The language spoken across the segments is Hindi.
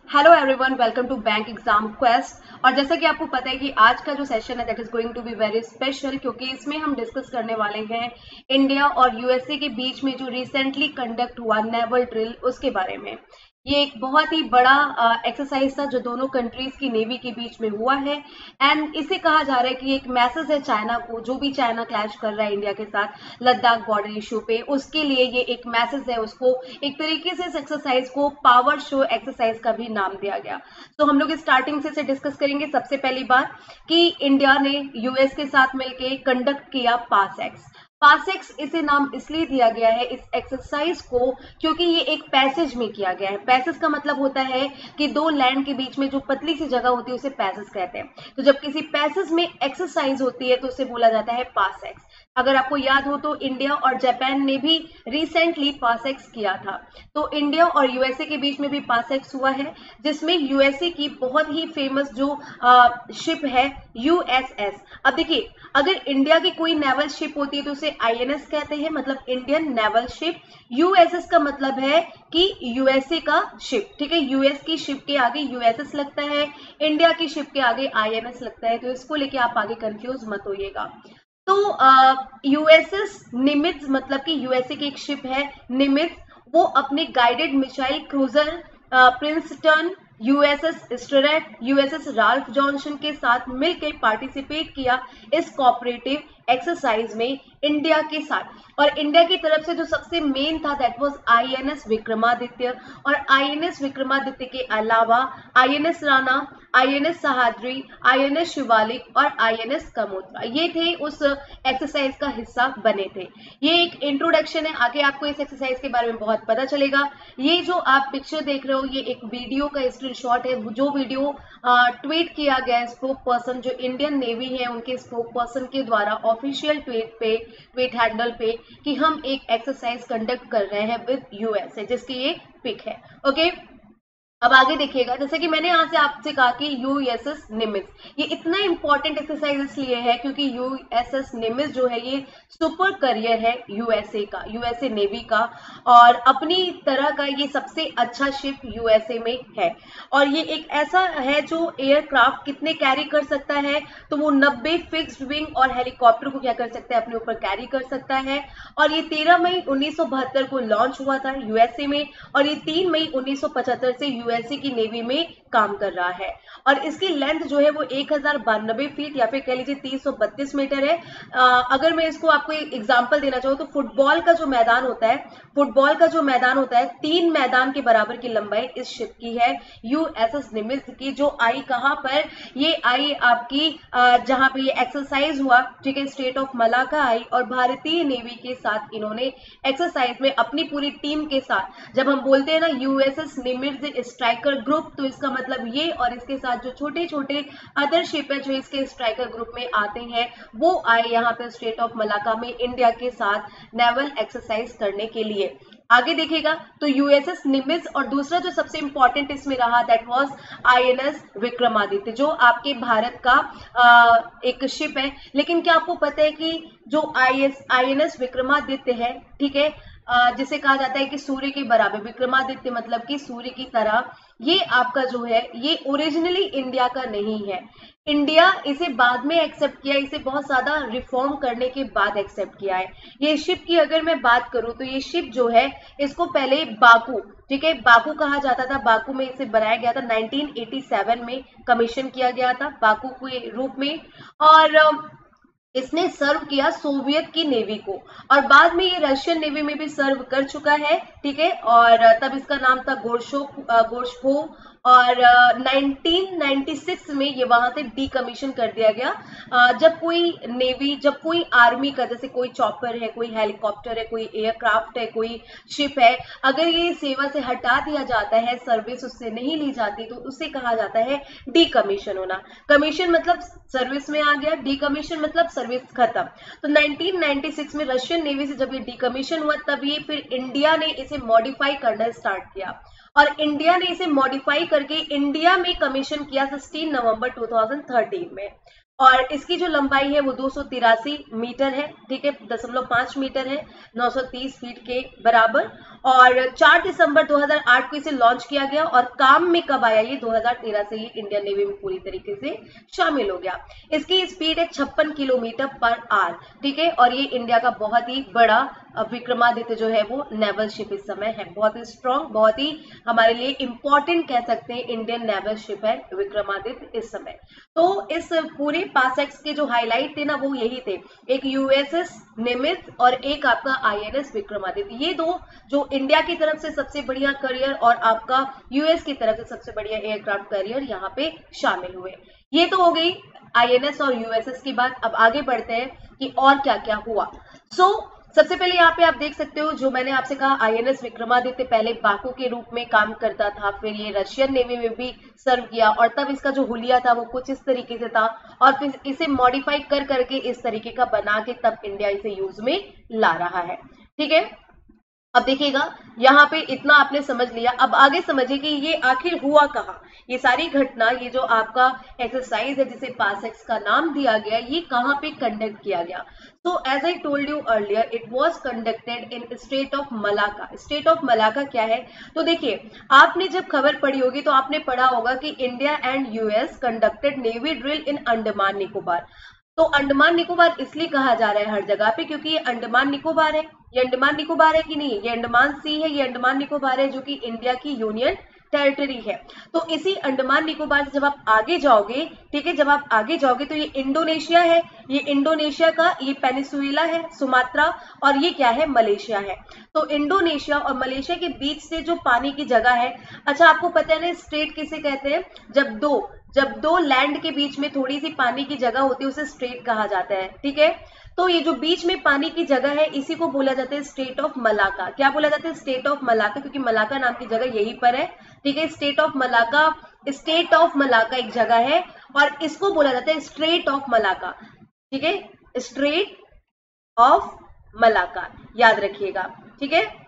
Hello everyone, welcome to bank exam quest. और जैसा कि आपको पता है कि आज का जो सेशन है that is going to be very special, क्योंकि इसमें हम डिस्कस करने वाले हैं इंडिया और यूएसए के बीच में जो रिसेंटली कंडक्ट हुआ नेवल ड्रिल उसके बारे में। ये एक बहुत ही बड़ा एक्सरसाइज था जो दोनों कंट्रीज की नेवी के बीच में हुआ है। एंड इसे कहा जा रहा है कि एक मैसेज है चाइना को, जो भी चाइना क्लैश कर रहा है इंडिया के साथ लद्दाख बॉर्डर इशू पे, उसके लिए ये एक मैसेज है। उसको एक तरीके से इस एक्सरसाइज को पावर शो एक्सरसाइज का भी नाम दिया गया। तो हम लोग स्टार्टिंग से डिस्कस करेंगे। सबसे पहली बात कि इंडिया ने यूएस के साथ मिलकर कंडक्ट किया पास एक्स इसे नाम इसलिए दिया गया है इस एक्सरसाइज को क्योंकि ये एक पैसेज में किया गया है। पैसेज का मतलब होता है कि दो लैंड के बीच में जो पतली सी जगह होती है उसे पैसेज कहते हैं। तो जब किसी पैसेज में एक्सरसाइज होती है तो उसे बोला जाता है पास एक्स। अगर आपको याद हो तो इंडिया और जापान ने भी रिसेंटली पास एक्स किया था। तो इंडिया और यूएसए के बीच में भी पास एक्स हुआ है, जिसमें यूएसए की बहुत ही फेमस जो शिप है यूएसएस। अब देखिए, अगर इंडिया की कोई नेवल शिप होती है तो उसे आईएनएस कहते हैं, मतलब इंडियन नेवल शिप। यूएसएस का मतलब है कि यूएसए का शिप, ठीक है। यूएस की शिप के आगे यूएसएस लगता है, इंडिया की शिप के आगे आईएनएस लगता है। तो इसको लेके आप आगे कंफ्यूज मत होइएगा। तो यूएसएस निमित्ज, मतलब कि यूएसए की एक शिप है निमित्ज, वो अपने guided missile cruiser Princeton, USS straight, USS Ralph Johnson के साथ मिलकर पार्टिसिपेट किया इस कोऑपरेटिव एक्सरसाइज में इंडिया के साथ। और इंडिया की तरफ से जो सबसे मेन था दैट वाज आईएनएस विक्रमादित्य। और आईएनएस विक्रमादित्य के अलावा INS Rana, INS Sahyadri, INS Shivalik और आईएनएस कमोत्रा, ये थे उस एक्सरसाइज का हिस्सा बने थे। ये एक इंट्रोडक्शन है, आगे आपको इस एक्सरसाइज के बारे में बहुत पता चलेगा। ये जो आप पिक्चर देख रहे हो ये एक वीडियो का स्क्रीनशॉट है, जो वीडियो ट्वीट किया गया है स्पोक पर्सन, जो इंडियन नेवी है उनके स्पोक पर्सन के द्वारा ऑफिशियल ट्वीट हैंडल पे, कि हम एक एक्सरसाइज कंडक्ट कर रहे हैं विद यूएसए, जिसकी ये पिक है। ओके, अब आगे देखिएगा। जैसे कि मैंने यहाँ से आपसे कहा कि यूएसएस निमित्ज, ये इतना इंपॉर्टेंट एक्सरसाइज इसलिए है क्योंकि यूएसएस निमित्ज जो है ये सुपर करियर है यूएसए का, यूएसए नेवी का, और अपनी तरह का ये सबसे अच्छा शिप यूएसए में है। और ये एक ऐसा है जो एयरक्राफ्ट कितने कैरी कर सकता है, तो वो 90 फिक्स्ड विंग और हेलीकॉप्टर को क्या कर सकता है, अपने ऊपर कैरी कर सकता है। और ये 13 मई 1972 को लॉन्च हुआ था यूएसए में, और ये 3 मई 1975 से यूएसए की नेवी में काम कर रहा है। और इसकी लेंथ जो है वो 1092 फीट या फिर कह लीजिए 332 मीटर है। अगर मैं इसको आपको एक एग्जांपल देना चाहूँ तो फुटबॉल का जो मैदान होता है, 3 मैदान के बराबर की लंबाई इस शिप की है यूएसएस निमित्ज की, जो आई कहां पर, ये आई आपकी जहां पे ये एक्सरसाइज हुआ, ठीक है, स्टेट ऑफ मलाका आई। और भारतीय नेवी के साथ इन्होंने एक्सरसाइज में अपनी पूरी टीम के साथ, जब हम बोलते हैं ना यूएसएस निमित्ज स्ट्राइकर ग्रुप, तो इसका मतलब ये, और इसके साथ जो छोटे छोटे अदर शिप है जो इसके स्ट्राइकर ग्रुप में आते हैं, वो आए यहाँ पे स्टेट ऑफ मलाका में इंडिया के साथ नेवल एक्सरसाइज करने के लिए। आगे देखिएगा तो यूएसएस निमित्ज, और दूसरा जो सबसे इंपॉर्टेंट इसमें रहा दैट वाज आईएनएस विक्रमादित्य, जो आपके भारत का एक शिप है। लेकिन क्या आपको पता है कि जो आईएनएस विक्रमादित्य है, ठीक है, जिसे कहा जाता है कि सूर्य के बराबर, विक्रमादित्य मतलब कि सूर्य की तरह, ये आपका जो है ये ओरिजिनली इंडिया का नहीं है। इंडिया इसे बाद में एक्सेप्ट किया, इसे बहुत ज्यादा रिफॉर्म करने के बाद एक्सेप्ट किया है। ये शिप की अगर मैं बात करूं तो ये शिप जो है इसको पहले बाकू, ठीक है, बाकू कहा जाता था, बाकू में इसे बनाया गया था, 1987 में कमीशन किया गया था बाकू के रूप में। और इसने सर्व किया सोवियत की नेवी को, और बाद में ये रशियन नेवी में भी सर्व कर चुका है, ठीक है। और तब इसका नाम था गोर्शको। और 1996 में ये वहां से डीकमीशन कर दिया गया। जब कोई आर्मी का, जैसे कोई चॉपर है, कोई हेलीकॉप्टर है, कोई एयरक्राफ्ट है, कोई शिप है, अगर ये सेवा से हटा दिया जाता है, सर्विस उससे नहीं ली जाती, तो उसे कहा जाता है डीकमीशन होना। कमीशन मतलब सर्विस में आ गया, डीकमीशन मतलब सर्विस खत्म। तो 1996 में रशियन नेवी से जब ये डीकमीशन हुआ, तब ये फिर इंडिया ने इसे मॉडिफाई करना स्टार्ट किया, और इंडिया ने इसे मॉडिफाई करके इंडिया में कमीशन किया 16 नवंबर 2013 में। और इसकी जो लंबाई है वो 283 मीटर है, ठीक है, 0.5 मीटर है, 930 फीट के बराबर। और 4 दिसंबर 2008 को इसे लॉन्च किया गया और काम में कब आया, ये 2013 से ये इंडियन नेवी में पूरी तरीके से शामिल हो गया। इसकी स्पीड है 56 किलोमीटर पर आवर, ठीक है, और ये इंडिया का बहुत ही बड़ा विक्रमादित्य जो है वो नेवल शिप इस समय है, बहुत ही स्ट्रॉन्ग, बहुत ही हमारे लिए इंपॉर्टेंट कह सकते हैं इंडियन नेवल शिप है विक्रमादित्य इस समय। तो इस पूरे पासएक्स के जो हाईलाइट थे ना वो यही थे, एक यूएसएस निमित्त और एक आपका आईएनएस विक्रमादित्य, ये दो जो इंडिया की तरफ से सबसे बढ़िया करियर और आपका यूएस की तरफ से सबसे बढ़िया एयरक्राफ्ट करियर यहाँ पे शामिल हुए। ये तो हो गई आईएनएस और यूएसएस की बात। अब आगे बढ़ते हैं कि और क्या क्या हुआ। सबसे पहले यहाँ पे आप देख सकते हो, जो मैंने आपसे कहा आईएनएस विक्रमादित्य पहले बाकू के रूप में काम करता था, फिर ये रशियन नेवी में भी सर्व किया और तब इसका जो हुलिया था वो कुछ इस तरीके से था और फिर इसे मॉडिफाई कर करके इस तरीके का बना के तब इंडिया इसे यूज में ला रहा है, ठीक है। अब देखिएगा यहाँ पे इतना आपने समझ लिया, अब आगे समझिए कि ये आखिर हुआ कहाँ, ये सारी घटना, ये जो आपका एक्सरसाइज है जिसे पासएक्स का नाम दिया गया, ये कहाँ पे कंडक्ट किया गया। तो as I told you earlier, it was conducted in state of Malacca. State of Malacca क्या है, तो देखिए आपने जब खबर पढ़ी होगी तो आपने पढ़ा होगा कि India and US conducted navy drill in Andaman Nicobar. तो अंडमान निकोबार इसलिए कहा जा रहा है हर जगह पे क्योंकि ये अंडमान निकोबार है, ये अंडमान निकोबार है कि नहीं, ये अंडमान सी है, ये अंडमान निकोबार है जो कि इंडिया की यूनियन टेरिटरी है। तो इसी अंडमान निकोबार से जब आप आगे जाओगे, ठीक है, जब आप आगे जाओगे तो ये इंडोनेशिया है, ये इंडोनेशिया का ये पेनिसुला है, सुमात्रा, और ये क्या है, मलेशिया है। तो इंडोनेशिया और मलेशिया के बीच से जो पानी की जगह है, अच्छा आपको पता है ना स्ट्रेट किसे कहते हैं, जब दो लैंड के बीच में थोड़ी सी पानी की जगह होती है उसे स्ट्रेट कहा जाता है, ठीक है। तो ये जो बीच में पानी की जगह है इसी को बोला जाता है स्टेट ऑफ मलाका। क्या बोला जाता है, स्टेट ऑफ मलाका, क्योंकि मलाका नाम की जगह यहीं पर है, ठीक है। स्टेट ऑफ मलाका एक जगह है और इसको बोला जाता है स्ट्रेट ऑफ मलाका, ठीक है, स्ट्रेट ऑफ मलाका, याद रखिएगा, ठीक है।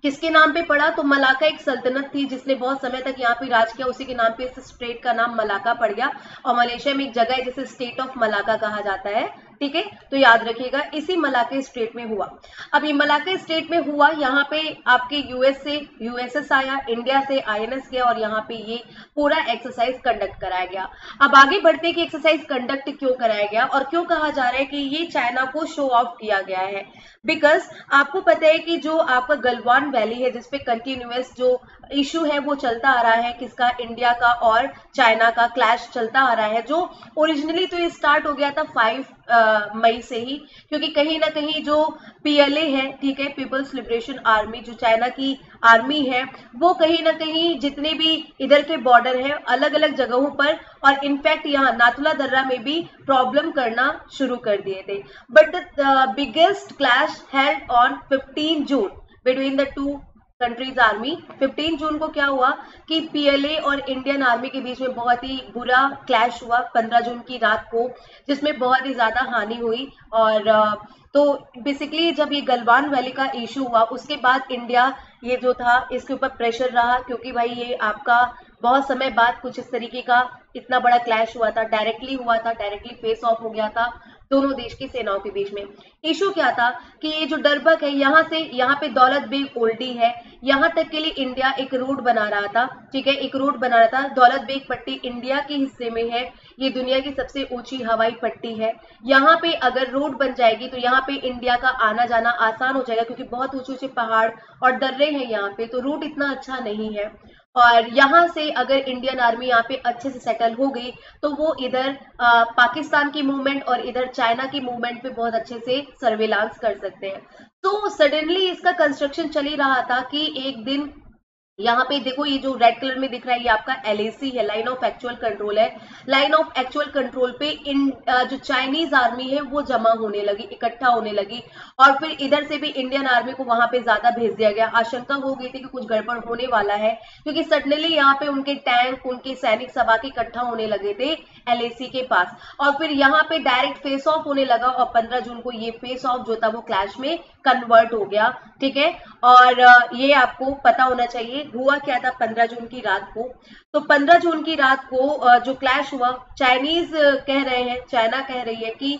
किसके नाम पे पड़ा, तो मलाका एक सल्तनत थी जिसने बहुत समय तक यहाँ पे राज किया, उसी के नाम पे इस स्टेट का नाम मलाका पड़ गया। और मलेशिया में एक जगह है जिसे स्टेट ऑफ मलाका कहा जाता है, ठीक है। तो याद रखिएगा इसी मलाका स्टेट में हुआ। अब ये मलाका स्टेट में हुआ, यहाँ पे आपके यूएस से यूएसएस आया, इंडिया से आईएनएस गया और यहाँ पे ये पूरा एक्सरसाइज कंडक्ट कराया गया। अब आगे बढ़ते हैं कि एक्सरसाइज कंडक्ट क्यों कराया गया और क्यों कहा जा रहा है कि ये चाइना को शो ऑफ किया गया है। बिकॉज आपको पता है कि जो आपका गलवान वैली है जिसपे कंटिन्यूअस जो इशू है वो चलता आ रहा है, किसका, इंडिया का और चाइना का क्लैश चलता आ रहा है, जो ओरिजिनली तो ये स्टार्ट हो गया था 5 मई से ही, क्योंकि कहीं ना कहीं जो पीएलए है, ठीक है, पीपल्स लिबरेशन आर्मी, जो चाइना की आर्मी है, वो कहीं ना कहीं जितने भी इधर के बॉर्डर है अलग अलग जगहों पर और इनफैक्ट यहाँ नाथुला दर्रा में भी प्रॉब्लम करना शुरू कर दिए थे। But the biggest clash held on 15 June between the two countries army. 15 जून को क्या हुआ कि पीएलए और इंडियन आर्मी के बीच में बहुत ही बुरा क्लैश हुआ 15 जून की रात को, जिसमें बहुत ही ज्यादा हानि हुई। और तो बेसिकली जब ये गलवान वैली का इशू हुआ उसके बाद इंडिया ये जो था इसके ऊपर प्रेशर रहा, क्योंकि भाई ये आपका बहुत समय बाद कुछ इस तरीके का इतना बड़ा क्लैश हुआ था, डायरेक्टली हुआ था, डायरेक्टली फेस ऑफ हो गया था दोनों देश की सेनाओं के बीच में। इशू क्या था कि ये जो डरबक है यहाँ से यहाँ पे दौलत बेग ओल्डी है, यहाँ तक के लिए इंडिया एक रोड बना रहा था, ठीक है, एक रोड बना रहा था। दौलत बेग पट्टी इंडिया के हिस्से में है, ये दुनिया की सबसे ऊंची हवाई पट्टी है। यहाँ पे अगर रोड बन जाएगी तो यहाँ पे इंडिया का आना जाना आसान हो जाएगा, क्योंकि बहुत ऊंचे ऊंचे पहाड़ और दर्रे हैं यहाँ पे, तो रूट इतना अच्छा नहीं है। और यहाँ से अगर इंडियन आर्मी यहाँ पे अच्छे से सेटल हो गई तो वो इधर पाकिस्तान की मूवमेंट और इधर चाइना की मूवमेंट पे बहुत अच्छे से सर्वेलांस कर सकते हैं। तो सडनली इसका कंस्ट्रक्शन चल ही रहा था कि एक दिन यहाँ पे देखो ये जो रेड कलर में दिख रहा है ये आपका LAC है, लाइन ऑफ एक्चुअल कंट्रोल है। लाइन ऑफ एक्चुअल कंट्रोल पे जो चाइनीज आर्मी है वो जमा होने लगी, इकट्ठा होने लगी और फिर इधर से भी इंडियन आर्मी को वहां पे ज्यादा भेज दिया गया। आशंका हो गई थी कि कुछ गड़बड़ होने वाला है, क्योंकि सडनली यहाँ पे उनके टैंक, उनके सैनिक सब आके इकट्ठा होने लगे थे LAC के पास और फिर यहाँ पे डायरेक्ट फेस ऑफ होने लगा और 15 जून को ये फेस ऑफ जो था वो क्लैश में कन्वर्ट हो गया, ठीक है। और ये आपको पता होना चाहिए हुआ क्या था 15 जून की रात को। तो 15 जून की रात को जो क्लैश हुआ, चाइनीज कह रहे हैं, चाइना कह रही है कि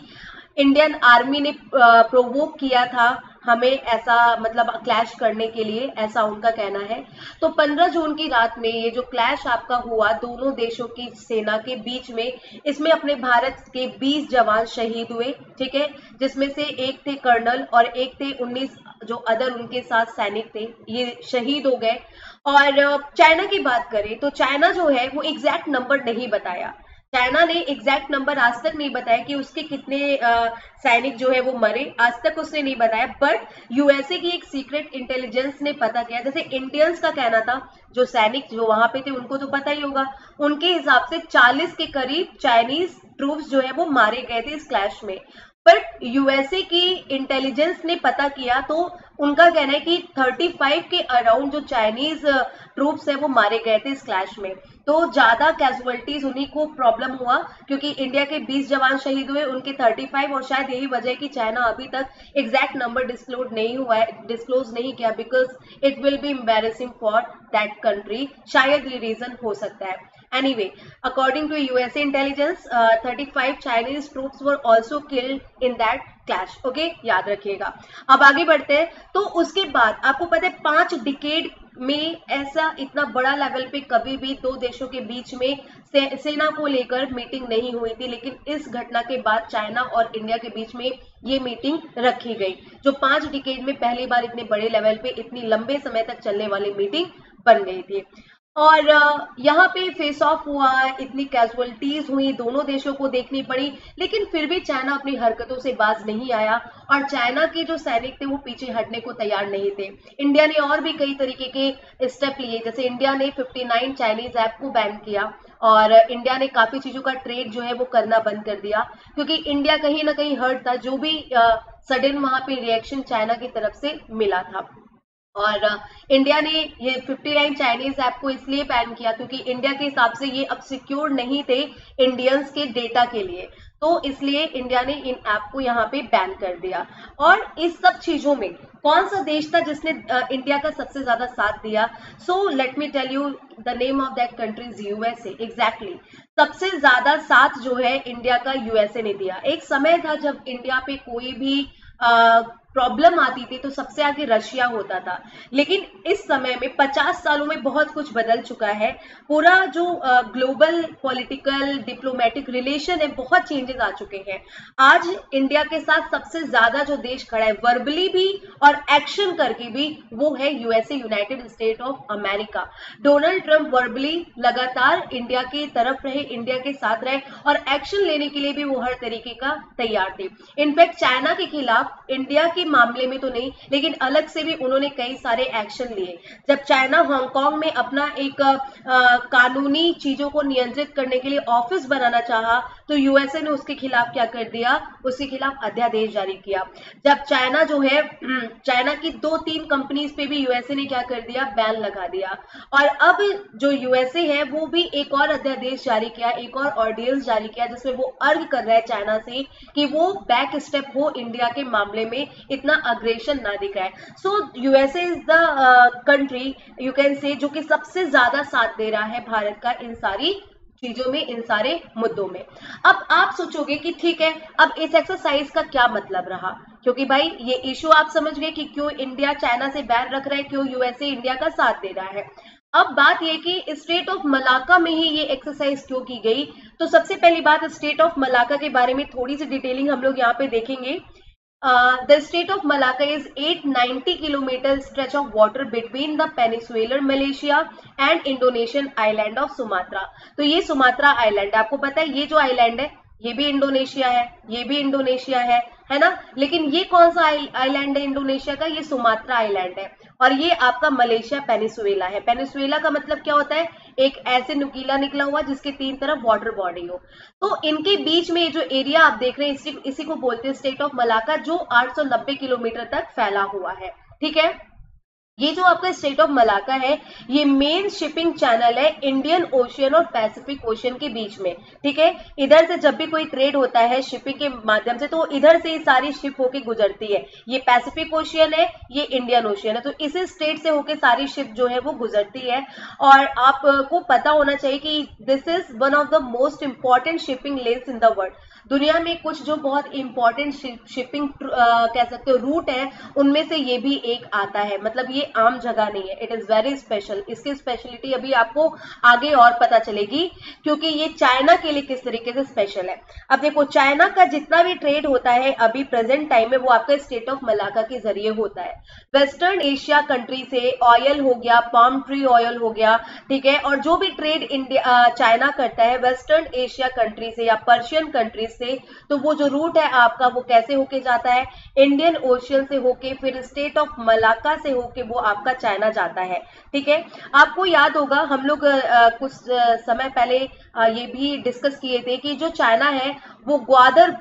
इंडियन आर्मी ने प्रोवोक किया था हमें ऐसा मतलब क्लैश करने के लिए, ऐसा उनका कहना है। तो 15 जून की रात में ये जो क्लैश आपका हुआ दोनों देशों की सेना के बीच में, इसमें अपने भारत के 20 जवान शहीद हुए, ठीक है, जिसमें से एक थे कर्नल और एक थे 19 जो अदर उनके साथ सैनिक थे, ये शहीद हो गए। और चाइना की बात करें तो चाइना जो है वो एग्जैक्ट नंबर नहीं बताया। चाइना ने एग्जैक्ट नंबर आज तक नहीं बताया कि उसके कितने सैनिक जो है वो मरे, आज तक उसने नहीं बताया। बट यूएसए की एक सीक्रेट इंटेलिजेंस ने पता किया, जैसे इंडियंस का कहना था, जो सैनिक जो वहां पे थे उनको तो पता ही होगा, उनके हिसाब से 40 के करीब चाइनीज ट्रूप्स जो है वो मारे गए थे इस क्लैश में। बट यूएसए की इंटेलिजेंस ने पता किया तो उनका कहना है कि 35 के अराउंड जो चाइनीज ट्रूप्स है वो मारे गए थे इस क्लैश में। तो ज्यादा कैजुअलिटीज उन्हीं को प्रॉब्लम हुआ क्योंकि इंडिया के 20 जवान शहीद हुए, उनके 35, और शायद यही वजह है कि चाइना अभी तक एग्जैक्ट नंबर डिस्क्लोज नहीं किया, because it will be embarrassing for that country, शायद ये रीजन हो सकता है। Anyway, according to USA intelligence, 35 Chinese troops were also killed in that clash. Okay, याद रखिएगा। अब आगे बढ़ते हैं। तो उसके बाद आपको पता है 5 डिकेड में ऐसा इतना बड़ा लेवल पे कभी भी दो देशों के बीच में सेना को लेकर मीटिंग नहीं हुई थी, लेकिन इस घटना के बाद चाइना और इंडिया के बीच में ये मीटिंग रखी गई, जो 5 डिकेड में पहली बार इतने बड़े लेवल पे इतनी लंबे समय तक चलने वाली मीटिंग बन गई थी। और यहाँ पे फेस ऑफ हुआ, इतनी कैजुअलिटीज हुई, दोनों देशों को देखनी पड़ी, लेकिन फिर भी चाइना अपनी हरकतों से बाज नहीं आया और चाइना के जो सैनिक थे वो पीछे हटने को तैयार नहीं थे। इंडिया ने और भी कई तरीके के स्टेप लिए, जैसे इंडिया ने 59 चाइनीज ऐप को बैन किया और इंडिया ने काफी चीजों का ट्रेड जो है वो करना बंद कर दिया, क्योंकि इंडिया कहीं ना कहीं हर्ट था, जो भी सडन वहां पे रिएक्शन चाइना की तरफ से मिला था। और इंडिया ने ये 59 चाइनीज ऐप को इसलिए बैन किया क्योंकि इंडिया के हिसाब से ये अब सिक्योर नहीं थे इंडियंस के डेटा के लिए, तो इसलिए इंडिया ने इन ऐप को यहाँ पे बैन कर दिया। और इस सब चीजों में कौन सा देश था जिसने इंडिया का सबसे ज्यादा साथ दिया? So let me tell you the name of that country is USA. Exactly, सबसे ज्यादा साथ जो है इंडिया का यूएसए ने दिया। एक समय था जब इंडिया पे कोई भी प्रॉब्लम आती थी तो सबसे आगे रशिया होता था, लेकिन इस समय में 50 सालों में बहुत कुछ बदल चुका है। पूरा जो ग्लोबल पॉलिटिकल डिप्लोमेटिक रिलेशन है, बहुत चेंजेस आ चुके हैं। आज इंडिया के साथ सबसे ज्यादा जो देश खड़ा है वर्बली भी और एक्शन करके भी, वो है USA, United state of America. Donald Trump verbally लगातार इंडिया की तरफ रहे, इंडिया के साथ रहे और एक्शन लेने के लिए भी वो हर तरीके का तैयार थे। इनफैक्ट चाइना के खिलाफ इंडिया के मामले में तो नहीं, लेकिन अलग से भी उन्होंने कई सारे एक्शन लिए। जब चाइना हांगकांग में अपना एक कानूनी चीजों को नियंत्रित करने के लिए ऑफिस बनाना चाहा तो यूएसए ने उसके खिलाफ क्या कर दिया? उसके खिलाफ अध्यादेश जारी किया। जब चाइना जो है चाइना की 2-3 कंपनीज पे भी यूएसए ने क्या कर दिया? बैन लगा दिया। और अब जो यूएसए है वो भी एक और अध्यादेश जारी किया, एक और ऑर्डिनेंस जारी किया, जिसमें वो अर्ज कर रहा है चाइना से कि वो बैक स्टेप हो, इंडिया के मामले में इतना अग्रेशन ना दिखाए। So USA is the country you can say जो कि सबसे ज्यादा साथ दे रहा है भारत का इन सारी चीजों में, इन सारे मुद्दों में। अब आप सोचोगे कि ठीक है, अब इस एक्सरसाइज का क्या मतलब रहा, क्योंकि भाई ये इशू आप समझ गए कि क्यों इंडिया चाइना से बैन रख रहा है, क्यों यूएसए इंडिया का साथ दे रहा है। अब बात यह कि स्टेट ऑफ मलाका में ही ये एक्सरसाइज क्यों की गई। तो सबसे पहली बात, स्टेट ऑफ मलाका के बारे में थोड़ी सी डिटेलिंग हम लोग यहाँ पे देखेंगे। The state of Malacca is 890 kilometer stretch of water between the peninsular Malaysia and Indonesian island of Sumatra। तो ये सुमात्रा आइलैंड, आपको पता है ये जो आइलैंड है ये भी इंडोनेशिया है, ये भी इंडोनेशिया है ना, लेकिन ये कौन सा आइलैंड है इंडोनेशिया का? ये सुमात्रा आइलैंड है। और ये आपका मलेशिया पेनिसुएला है। पेनिसुएला का मतलब क्या होता है? एक ऐसे नुकीला निकला हुआ जिसके 3 तरफ वाटर बॉडी हो। तो इनके बीच में जो एरिया आप देख रहे हैं इसी को बोलते हैं स्टेट ऑफ मलाका, जो 890 किलोमीटर तक फैला हुआ है। ठीक है, ये जो आपका स्टेट ऑफ मलाका है, ये मेन शिपिंग चैनल है इंडियन ओशियन और पैसिफिक ओशियन के बीच में, ठीक है। इधर से जब भी कोई ट्रेड होता है शिपिंग के माध्यम से, तो इधर से ही सारी शिप होके गुजरती है। ये पैसिफिक ओशियन है, ये इंडियन ओशियन है, तो इसी स्टेट से होके सारी शिप जो है वो गुजरती है। और आपको पता होना चाहिए कि this is one of the most important shipping lens in the world. दुनिया में कुछ जो बहुत इंपॉर्टेंट शिपिंग कह सकते हो रूट है, उनमें से ये भी एक आता है। मतलब ये आम जगह नहीं है, इट इज वेरी स्पेशल। इसकी स्पेशलिटी अभी आपको आगे और पता चलेगी, क्योंकि ये चाइना के लिए किस तरीके से स्पेशल है। अब देखो, चाइना का जितना भी ट्रेड होता है अभी प्रेजेंट टाइम में, वो आपका स्टेट ऑफ मलाका के जरिए होता है। वेस्टर्न एशिया कंट्री से ऑयल हो गया, पाम ट्री ऑयल हो गया, ठीक है। और जो भी ट्रेड इंडिया चाइना करता है वेस्टर्न एशिया कंट्री से या पर्शियन कंट्री से, तो वो जो रूट है आपका वो कैसे होके जाता है, इंडियन ओशियन से होके फिर स्टेट ऑफ मलाका से होके वो आपका चाइना जाता है, ठीक है। आपको याद होगा हम लोग कुछ समय पहले ये भी डिस्कस किए थे कि जो चाइना है वो ग्वादर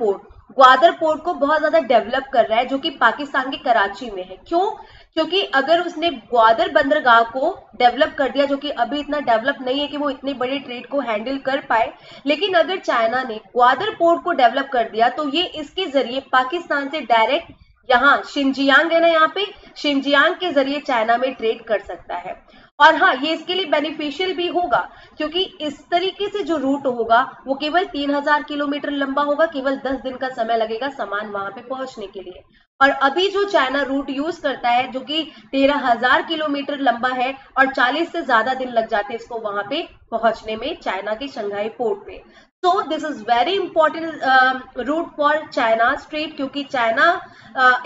पोर्ट को बहुत ज्यादा डेवलप कर रहा है, जो कि पाकिस्तान के कराची में है। क्यों? क्योंकि अगर उसने ग्वादर बंदरगाह को डेवलप कर दिया, जो कि अभी इतना डेवलप नहीं है कि वो इतने बड़े ट्रेड को हैंडल कर पाए, लेकिन अगर चाइना ने ग्वादर पोर्ट को डेवलप कर दिया तो ये इसके जरिए पाकिस्तान से डायरेक्ट यहाँ शिनजियांग है ना, यहाँ पे शिनजियांग के जरिए चाइना में ट्रेड कर सकता है। और हाँ, ये इसके लिए बेनिफिशियल भी होगा, क्योंकि इस तरीके से जो रूट होगा वो केवल 3000 किलोमीटर लंबा होगा, केवल 10 दिन का समय लगेगा सामान वहां पे पहुंचने के लिए। और अभी जो चाइना रूट यूज करता है, जो कि 13,000 किलोमीटर लंबा है और 40 से ज्यादा दिन लग जाते हैं इसको वहां पे पहुंचने में, चाइना के शंघाई पोर्ट पे। So this is very important route for China strait, क्योंकि चाइना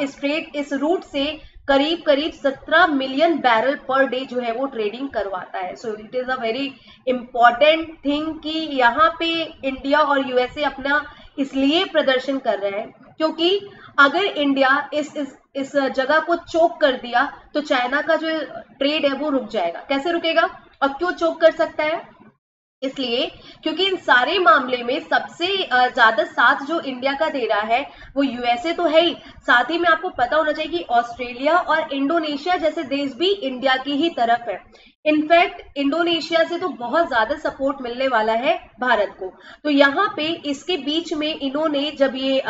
स्ट्रेट इस रूट से करीब 17 मिलियन बैरल पर डे जो है वो ट्रेडिंग करवाता है। So it is a very important thing कि यहाँ पे इंडिया और यूएसए अपना इसलिए प्रदर्शन कर रहे हैं, क्योंकि अगर इंडिया इस जगह को चोक कर दिया तो चाइना का जो ट्रेड है वो रुक जाएगा। कैसे रुकेगा और क्यों चोक कर सकता है? इसलिए क्योंकि इन सारे मामले में सबसे ज्यादा साथ जो इंडिया का दे रहा है वो यूएसए तो है ही, साथ ही में आपको पता होना चाहिए कि ऑस्ट्रेलिया और इंडोनेशिया जैसे देश भी इंडिया की ही तरफ है। इनफैक्ट इंडोनेशिया से तो बहुत ज्यादा सपोर्ट मिलने वाला है भारत को। तो यहाँ पे इसके बीच में इन्होंने जब ये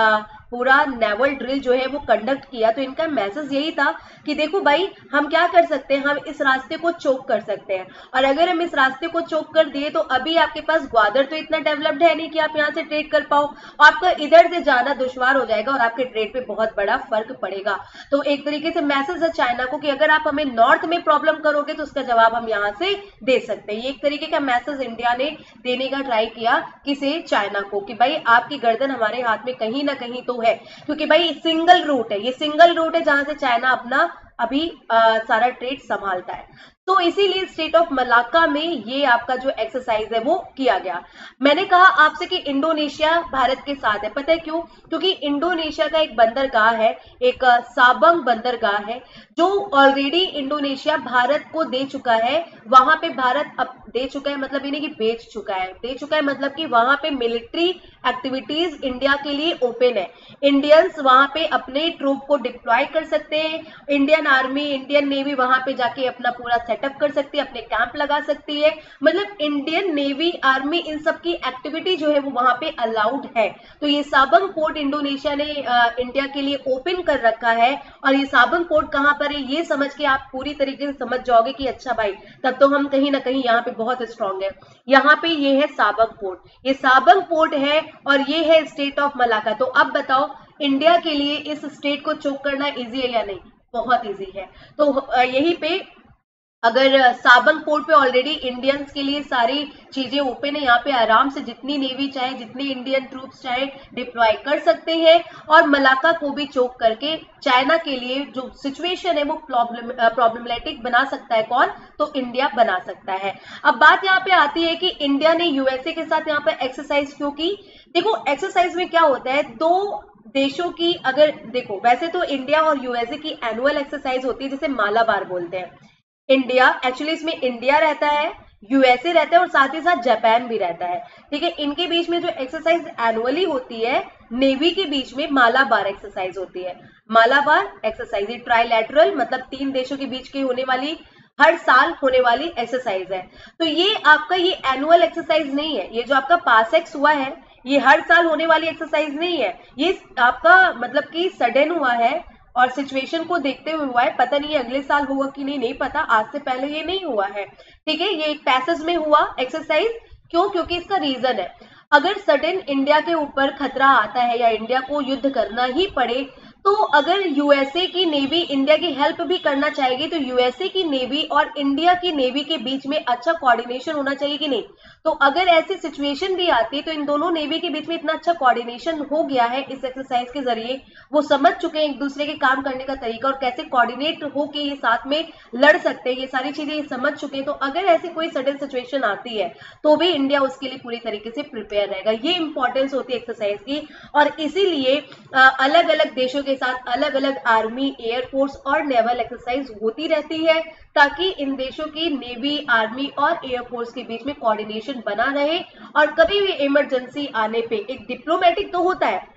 पूरा नेवल ड्रिल जो है वो कंडक्ट किया, तो इनका मैसेज यही था कि देखो भाई, हम क्या कर सकते हैं, हम इस रास्ते को चोक कर सकते हैं। और अगर हम इस रास्ते को चोक कर दिए तो अभी आपके पास ग्वादर तो इतना डेवलप्ड है नहीं कि आप यहाँ से ट्रेड कर पाओ, आपका इधर से जाना दुश्वार हो जाएगा और आपके ट्रेड पे बहुत बड़ा फर्क पड़ेगा। तो एक तरीके से मैसेज है चाइना को कि अगर आप हमें नॉर्थ में प्रॉब्लम करोगे तो उसका जवाब हम यहाँ से दे सकते हैं। ये एक तरीके का मैसेज इंडिया ने देने का ट्राई किया किसे, चाइना को, कि भाई आपकी गर्दन हमारे हाथ में कहीं ना कहीं तो है, क्योंकि भाई सिंगल रूट है, ये सिंगल रूट है जहां से चाइना अपना अभी सारा ट्रेड संभालता है। तो इसीलिए स्टेट ऑफ मलाक्का में ये आपका जो एक्सरसाइज है वो किया गया। मैंने कहा आपसे कि इंडोनेशिया भारत के साथ है, पता है क्यों? क्योंकि इंडोनेशिया का एक बंदरगाह है, एक साबंग बंदरगाह है, जो ऑलरेडी इंडोनेशिया भारत को दे चुका है। वहां पे भारत अब दे चुका है मतलब ये नहीं कि बेच चुका है, दे चुका है मतलब कि वहां पे मिलिट्री एक्टिविटीज इंडिया के लिए ओपन है। इंडियंस वहां पे अपने ट्रूप को डिप्लॉय कर सकते हैं, इंडियन आर्मी, इंडियन नेवी वहां पे जाके अपना पूरा सेटअप कर सकती है, अपने कैंप लगा सकती है। मतलब इंडियन नेवी, आर्मी, इन सब की एक्टिविटी जो है वो वहां पे अलाउड है। तो ये साबंग पोर्ट इंडोनेशिया ने इंडिया के लिए ओपन कर रखा है। और ये साबंग पोर्ट कहां पर है ये समझ के आप पूरी तरीके से समझ जाओगे कि अच्छा भाई, तब तो हम कहीं ना कहीं यहाँ पे बहुत स्ट्रांग है। यहाँ पे ये है साबंग पोर्ट, ये साबंग पोर्ट है और ये है स्टेट ऑफ मलाक्का। तो अब बताओ, इंडिया के लिए इस स्टेट को चोक करना इजी है या नहीं? बहुत इजी है। तो यहीं पे अगर साबंग पोर्ट पे ऑलरेडी इंडियंस के लिए सारी चीजें ओपन है, यहाँ पे आराम से जितनी नेवी चाहे, जितनी इंडियन ट्रूप्स चाहे डिप्लॉय कर सकते हैं। और मलाक्का को भी चोक करके चाइना के लिए जो सिचुएशन है वो प्रॉब्लमेटिक बना सकता है कौन? तो इंडिया बना सकता है। अब बात यहाँ पे आती है कि इंडिया ने यूएसए के साथ यहाँ पे एक्सरसाइज क्यों की? देखो, एक्सरसाइज में क्या होता है, दो देशों की अगर देखो, वैसे तो इंडिया और यूएसए की एनुअल एक्सरसाइज होती है जिसे मालाबार बोलते हैं। इंडिया एक्चुअली इसमें इंडिया रहता है, यूएसए रहता है और साथ ही साथ जापान भी रहता है। ठीक है, इनके बीच में जो एक्सरसाइज एनुअली होती है, नेवी के बीच में मालाबार एक्सरसाइज होती है। मालाबार एक्सरसाइज ये ट्राइलैटरल मतलब 3 देशों के बीच की होने वाली, हर साल होने वाली एक्सरसाइज है। तो ये आपका ये एनुअल एक्सरसाइज नहीं है, ये जो आपका पास एक्स हुआ है ये हर साल होने वाली एक्सरसाइज नहीं है, ये आपका मतलब कि सडन हुआ है और सिचुएशन को देखते हुए हुआ है। पता नहीं अगले साल होगा कि नहीं पता, आज से पहले ये नहीं हुआ है। ठीक है, ये एक पैसेज में हुआ एक्सरसाइज। क्यों? क्योंकि इसका रीजन है, अगर सडन इंडिया के ऊपर खतरा आता है या इंडिया को युद्ध करना ही पड़े, तो अगर यूएसए की नेवी इंडिया की हेल्प भी करना चाहेगी तो यूएसए की नेवी और इंडिया की नेवी के बीच में अच्छा कोऑर्डिनेशन होना चाहिए कि नहीं। तो अगर ऐसी सिचुएशन भी आती है तो इन दोनों नेवी के बीच में इतना अच्छा कोऑर्डिनेशन हो गया है इस एक्सरसाइज के जरिए, वो समझ चुके हैं एक दूसरे के काम करने का तरीका और कैसे कोऑर्डिनेट होके ये साथ में लड़ सकते हैं, ये सारी चीजें ये समझ चुके हैं। तो अगर ऐसी कोई सडन सिचुएशन आती है तो भी इंडिया उसके लिए पूरी तरीके से प्रिपेयर रहेगा। ये इंपॉर्टेंस होती है एक्सरसाइज की, और इसीलिए अलग अलग देशों के साथ अलग अलग आर्मी, एयरफोर्स और नेवल एक्सरसाइज होती रहती है, ताकि इन देशों की नेवी, आर्मी और एयरफोर्स के बीच में कोऑर्डिनेशन बना रहे और कभी भी इमरजेंसी आने पे एक डिप्लोमेटिक तो होता है,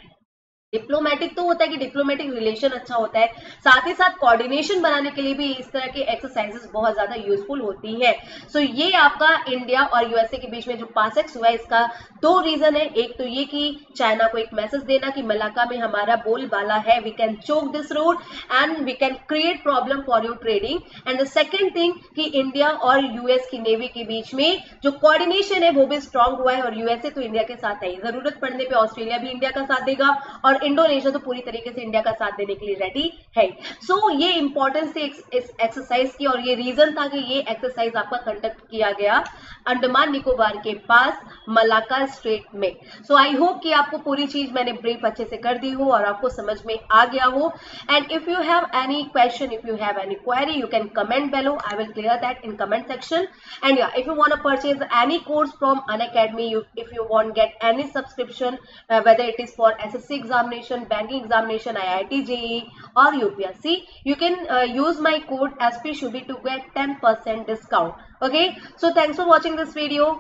कि डिप्लोमेटिक रिलेशन अच्छा होता है, साथ ही साथ कोऑर्डिनेशन बनाने के लिए भी इस तरह के एक्सरसाइजेस बहुत ज्यादा यूजफुल होती है। सो ये आपका इंडिया और यूएसए के बीच में जो पास एक्स हुआ है इसका 2 रीजन है। एक तो ये कि चाइना को एक मैसेज देना कि मलाका में हमारा बोलबाला है, we can choke this road and we can create problem for your trading. And the second thing कि इंडिया और यूएस की नेवी के बीच में जो कोऑर्डिनेशन है वो भी स्ट्रांग हुआ है, और यूएसए तो इंडिया के साथ है, जरूरत पड़ने पे ऑस्ट्रेलिया भी इंडिया का साथ देगा और इंडोनेशिया तो पूरी तरीके से इंडिया का साथ देने के लिए रेडी है। सो ये इंपॉर्टेंस थी इस एक्सरसाइज की, और ये रीजन था कि ये एक्सरसाइज आपका कंडक्ट किया गया अंडमान निकोबार के पास मलाका स्ट्रेट में। सो आई होप कि आपको पूरी चीज मैंने ब्रीफ अच्छे से कर दी हो और आपको समझ में आ गया हो। And if you have any question, if you have any query, you can comment below. I will clear that in comment section. And yeah, if you want to purchase any course from Unacademy, if you want get any subscription, whether it is for SSC examination, banking examination, IIT, JEE or UPSC, you can use my code SPSHUBHI to get 10% discount. Okay, so thanks for watching this video.